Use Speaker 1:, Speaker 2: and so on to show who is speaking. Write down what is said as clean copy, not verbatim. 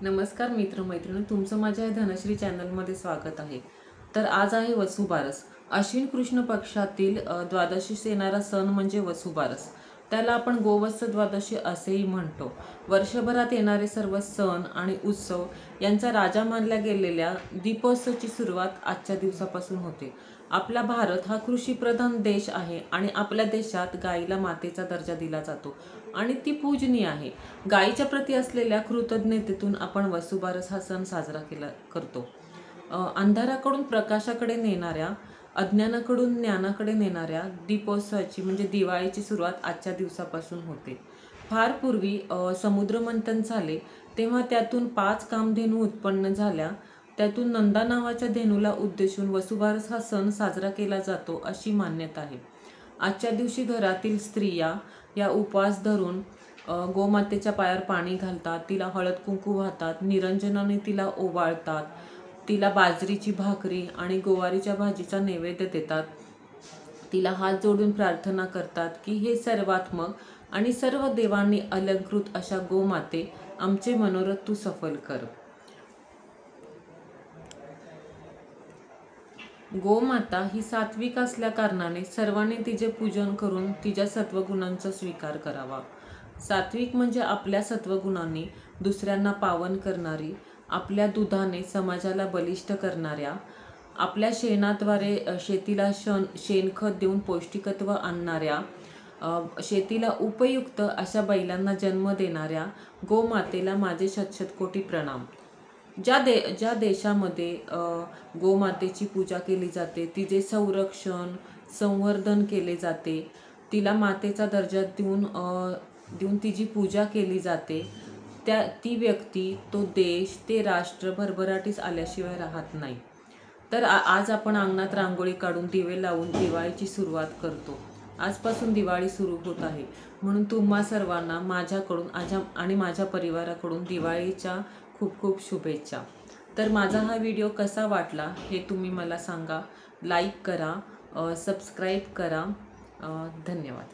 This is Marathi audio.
Speaker 1: नमस्कार मित्रमैत्रिणी, तुमचं माझ्या या धनश्री चॅनलमध्ये स्वागत आहे। तर आज आहे वसुबारस। अश्विन कृष्ण पक्षातील द्वादशीस येणारा सण म्हणजे वसुबारस। त्याला आपण गोवत्स द्वादशी असेही म्हणतो। वर्षभरात येणारे सर्व सण आणि उत्सव यांचा राजा मानल्या गेलेल्या दीपोत्सवाची सुरुवात आजच्या दिवसापासून होते। आपला भारत हा कृषीप्रधान देश आहे आणि आपल्या देशात गाईला मातेचा दर्जा दिला जातो आणि ती पूजनीय आहे। गाईच्या प्रती असलेल्या कृतज्ञतेतून आपण वसुबारस हा सण साजरा करतो। अंधाराकडून प्रकाशाकडे नेणाऱ्या, अज्ञानाकडून ज्ञानाकडे नेणाऱ्या दीपोत्सवाची म्हणजे दिवाळीची सुरुवात आजच्या दिवसापासून होते। फार पूर्वी समुद्रमंथन झाले तेव्हा त्यातून 5 कामधेनू उत्पन्न झाल्या। त्यातून नंदा नावाच्या धेनूला उद्देशून वसुबारस हा सण साजरा केला जातो अशी मान्यता आहे। आजच्या दिवशी घरातील स्त्रिया या उपवास धरून गोमातेच्या पायावर पाणी घालतात, तिला हळद कुंकू वाहतात, निरंजनाने तिला ओवाळतात, तिला बाजरीची भाकरी आणि गवारीच्या भाजीचा नैवेद्य देतात, तिला हात जोडून प्रार्थना करतात की हे सर्वात्मक आणि सर्व देवांनी अलंकृत अशा गोमाते आमचे मनोरथ तू सफल कर। गोमाता ही सात्विक असल्या कारणाने सर्वांनी तिचे पूजन करून तिच्या सत्वगुणांचा स्वीकार करावा। सात्विक म्हणजे आपल्या सत्वगुणांनी दुसऱ्यांना पावन करणारी, आपल्या दुधाने समाजाला बलिष्ठ करणाऱ्या, आपल्या शेणाद्वारे शेतीला शेणखत देऊन पौष्टिकत्व आणणाऱ्या, शेतीला उपयुक्त अशा बैलांना जन्म देणाऱ्या गोमातेला माझे शतशतकोटी प्रणाम। ज्या देशामध्ये गोमातेची पूजा केली जाते, तिचे संरक्षण संवर्धन केले जाते, तिला मातेचा दर्जा देऊन तिची पूजा केली जाते, ती व्यक्ती, तो देश, ते राष्ट्र भरभराटीस आल्याशिवाय राहत नाही। तर आज आपण अंगणात रांगोळी काढून दिवे लावून दिवाळीची सुरुवात करतो। आजपासून दिवाळी सुरू होत आहे, म्हणून तुम्हा सर्वांना माझ्याकडून आणि माझ्या परिवाराकडून दिवाळीच्या खूप खूप शुभेच्छा। तर माझा हा व्हिडिओ कसा वाटला हे तुम्ही मला सांगा, लाईक करा, सबस्क्राईब करा। धन्यवाद।